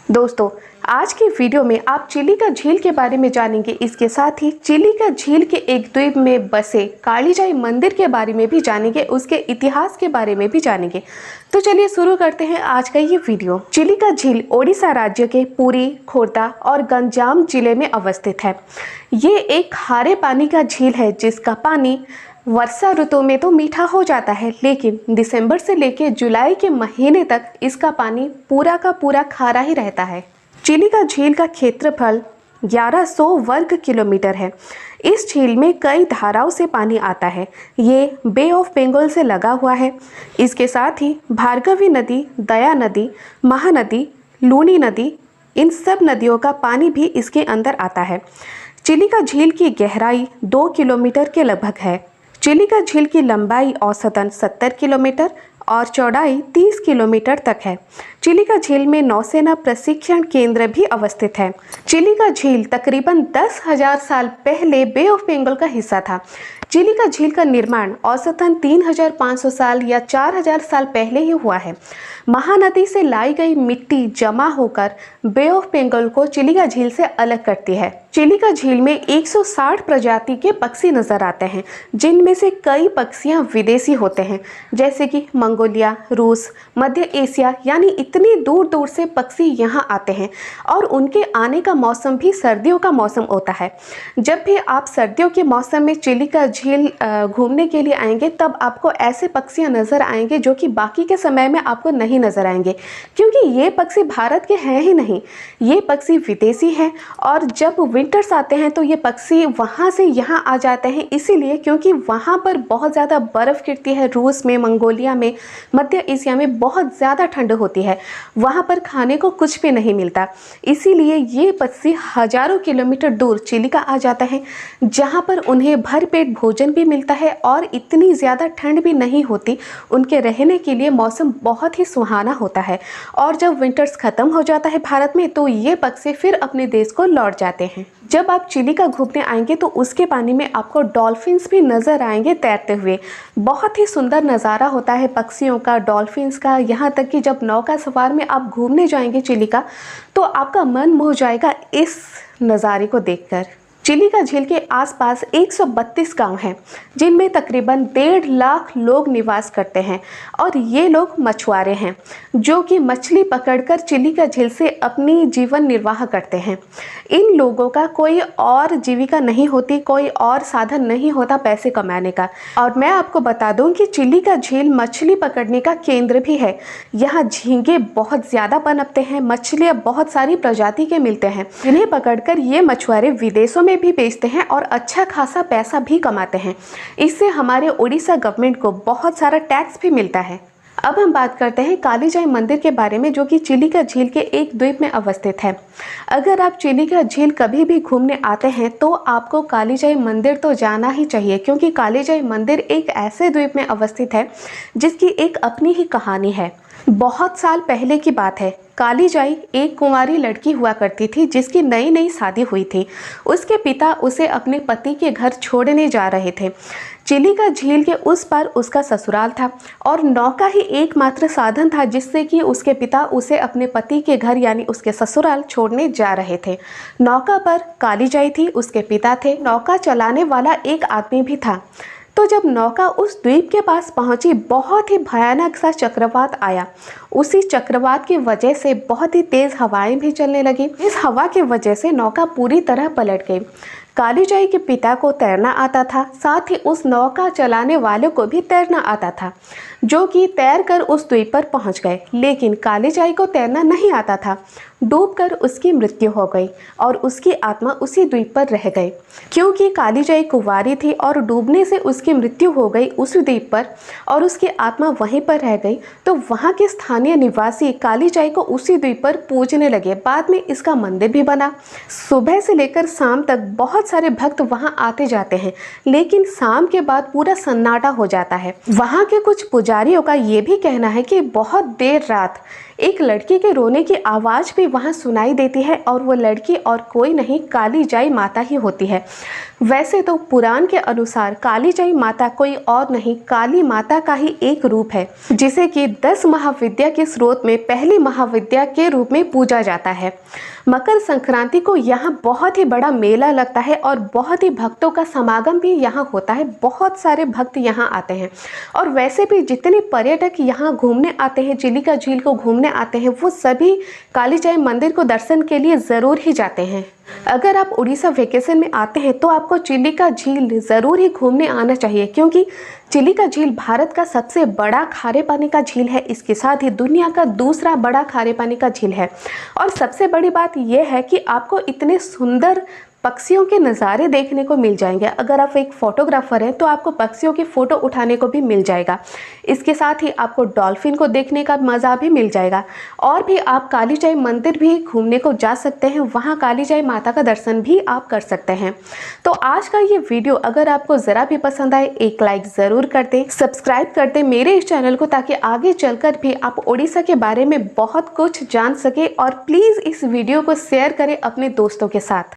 दोस्तों, आज की वीडियो में आप चिलिका झील के बारे में जानेंगे। इसके साथ ही चिलिका झील के एक द्वीप में बसे कालीजाई मंदिर के बारे में भी जानेंगे, उसके इतिहास के बारे में भी जानेंगे। तो चलिए शुरू करते हैं आज का ये वीडियो। चिलिका झील ओडिशा राज्य के पुरी, खोर्धा और गंजाम जिले में अवस्थित है। ये एक खारे पानी का झील है जिसका पानी वर्षा ऋतु में तो मीठा हो जाता है, लेकिन दिसंबर से लेकर जुलाई के महीने तक इसका पानी पूरा का पूरा खारा ही रहता है। चिलिका झील का क्षेत्रफल 1100 वर्ग किलोमीटर है। इस झील में कई धाराओं से पानी आता है। ये बे ऑफ बंगाल से लगा हुआ है। इसके साथ ही भार्गवी नदी, दया नदी, महानदी, लूनी नदी, इन सब नदियों का पानी भी इसके अंदर आता है। चिलिका झील की गहराई 2 किलोमीटर के लगभग है। चिलिका झील की लंबाई औसतन 70 किलोमीटर और चौड़ाई 30 किलोमीटर तक है। चिलिका झील में नौसेना प्रशिक्षण केंद्र भी अवस्थित है। चिलिका झील तकरीबन 10,000 साल पहले बे ऑफ बंगाल का हिस्सा था। चिलिका झील का निर्माण औसतन 3,500 साल या 4,000 साल पहले ही हुआ है। महानदी से लाई गई मिट्टी जमा होकर बे ऑफ बंगाल को चिलिका झील से अलग करती है। चिलिका झील में 160 प्रजाति के पक्षी नजर आते हैं, जिनमें से कई पक्षियां विदेशी होते हैं, जैसे कि मंगोलिया, रूस, मध्य एशिया, यानी इतनी दूर दूर से पक्षी यहां आते हैं। और उनके आने का मौसम भी सर्दियों का मौसम होता है। जब भी आप सर्दियों के मौसम में चिलिका झील घूमने के लिए आएंगे, तब आपको ऐसे पक्षियां नजर आएंगे जो कि बाकी के समय में आपको नहीं नजर आएंगे, क्योंकि ये पक्षी भारत के हैं ही नहीं, ये पक्षी विदेशी हैं। और जब विंटर्स आते हैं तो ये पक्षी वहाँ से यहाँ आ जाते हैं, इसीलिए क्योंकि वहाँ पर बहुत ज़्यादा बर्फ़ गिरती है। रूस में, मंगोलिया में, मध्य एशिया में बहुत ज़्यादा ठंड होती है, वहाँ पर खाने को कुछ भी नहीं मिलता। इसीलिए ये पक्षी हज़ारों किलोमीटर दूर चिलिका आ जाता है, जहाँ पर उन्हें भरपेट भोजन भी मिलता है और इतनी ज़्यादा ठंड भी नहीं होती। उनके रहने के लिए मौसम बहुत ही सुहाना होता है। और जब विंटर्स ख़त्म हो जाता है भारत में, तो ये पक्षी फिर अपने देश को लौट जाते हैं। जब आप चिलिका घूमने आएंगे तो उसके पानी में आपको डॉल्फिन्स भी नज़र आएंगे तैरते हुए। बहुत ही सुंदर नज़ारा होता है पक्षियों का, डॉल्फिन्स का। यहाँ तक कि जब नौका सवार में आप घूमने जाएंगे चिलिका, तो आपका मन मोह जाएगा इस नज़ारे को देखकर। चिलिका झील के आसपास 132 गांव हैं, जिनमें तकरीबन 1.5 लाख लोग निवास करते हैं। और ये लोग मछुआरे हैं, जो कि मछली पकड़कर चिलिका झील से अपनी जीवन निर्वाह करते हैं। इन लोगों का कोई और जीविका नहीं होती, कोई और साधन नहीं होता पैसे कमाने का। और मैं आपको बता दूं कि चिलिका झील मछली पकड़ने का केंद्र भी है। यहाँ झींगे बहुत ज़्यादा पनपते हैं, मछलियाँ बहुत सारी प्रजाति के मिलते हैं, जिन्हें पकड़कर ये मछुआरे विदेशों में भी बेचते हैं और अच्छा खासा पैसा भी कमाते हैं। इससे हमारे उड़ीसा गवर्नमेंट को बहुत सारा टैक्स भी मिलता है। अब हम बात करते हैं कालीजाई मंदिर के बारे में, जो कि चिलिका झील के एक द्वीप में अवस्थित है। अगर आप चिलिका झील कभी भी घूमने आते हैं तो आपको कालीजाई मंदिर तो जाना ही चाहिए, क्योंकि कालीजाई मंदिर एक ऐसे द्वीप में अवस्थित है जिसकी एक अपनी ही कहानी है। बहुत साल पहले की बात है। कालीजाई एक कुंवारी लड़की हुआ करती थी, जिसकी नई नई शादी हुई थी। उसके पिता उसे अपने पति के घर छोड़ने जा रहे थे। चिलिका झील के उस पार उसका ससुराल था और नौका ही एकमात्र साधन था जिससे कि उसके पिता उसे अपने पति के घर यानी उसके ससुराल छोड़ने जा रहे थे। नौका पर कालीजाई थी, उसके पिता थे, नौका चलाने वाला एक आदमी भी था। तो जब नौका उस द्वीप के पास पहुंची, बहुत ही भयानक सा चक्रवात आया। उसी चक्रवात की वजह से बहुत ही तेज़ हवाएं भी चलने लगी। इस हवा की वजह से नौका पूरी तरह पलट गई। कालीजाई के पिता को तैरना आता था, साथ ही उस नौका चलाने वाले को भी तैरना आता था, जो कि तैरकर उस द्वीप पर पहुंच गए। लेकिन कालीजाई को तैरना नहीं आता था। डूबकर उसकी मृत्यु हो गई और उसकी आत्मा उसी द्वीप पर रह गई। क्योंकि कालीजाई कुंवारी थी और डूबने से उसकी मृत्यु हो गई उस द्वीप पर और उसकी आत्मा वहीं पर रह गई, तो वहाँ के स्थानीय निवासी कालीजाई को उसी द्वीप पर पूजने लगे। बाद में इसका मंदिर भी बना। सुबह से लेकर शाम तक बहुत सारे भक्त वहाँ आते जाते हैं, लेकिन शाम के बाद पूरा सन्नाटा हो जाता है। वहाँ के कुछ पुजारियों का ये भी कहना है कि बहुत देर रात एक लड़की के रोने की आवाज़ भी वहाँ सुनाई देती है और वो लड़की और कोई नहीं कालीजाई माता ही होती है। वैसे तो पुराण के अनुसार कालीजाई माता कोई और नहीं काली माता का ही एक रूप है, जिसे कि 10 महाविद्या के स्रोत में पहली महाविद्या के रूप में पूजा जाता है। मकर संक्रांति को यहाँ बहुत ही बड़ा मेला लगता है और बहुत ही भक्तों का समागम भी यहाँ होता है। बहुत सारे भक्त यहाँ आते हैं और वैसे भी जितने पर्यटक यहाँ घूमने आते हैं, चिलिका झील को घूमने आते हैं, वो सभी कालीजाई मंदिर को दर्शन के लिए ज़रूर ही जाते हैं। अगर आप उड़ीसा वेकेशन में आते हैं तो आपको चिलिका झील ज़रूर ही घूमने आना चाहिए, क्योंकि चिलिका झील भारत का सबसे बड़ा खारे पानी का झील है। इसके साथ ही दुनिया का दूसरा बड़ा खारे पानी का झील है। और सबसे बड़ी बात यह है कि आपको इतने सुंदर पक्षियों के नज़ारे देखने को मिल जाएंगे। अगर आप एक फ़ोटोग्राफ़र हैं तो आपको पक्षियों की फ़ोटो उठाने को भी मिल जाएगा। इसके साथ ही आपको डॉल्फिन को देखने का मज़ा भी मिल जाएगा। और भी आप कालीजाई मंदिर भी घूमने को जा सकते हैं, वहाँ कालीजाई माता का दर्शन भी आप कर सकते हैं। तो आज का ये वीडियो अगर आपको ज़रा भी पसंद आए, एक लाइक ज़रूर कर दें, सब्सक्राइब कर दें मेरे इस चैनल को, ताकि आगे चलकर भी आप उड़ीसा के बारे में बहुत कुछ जान सकें। और प्लीज़ इस वीडियो को शेयर करें अपने दोस्तों के साथ।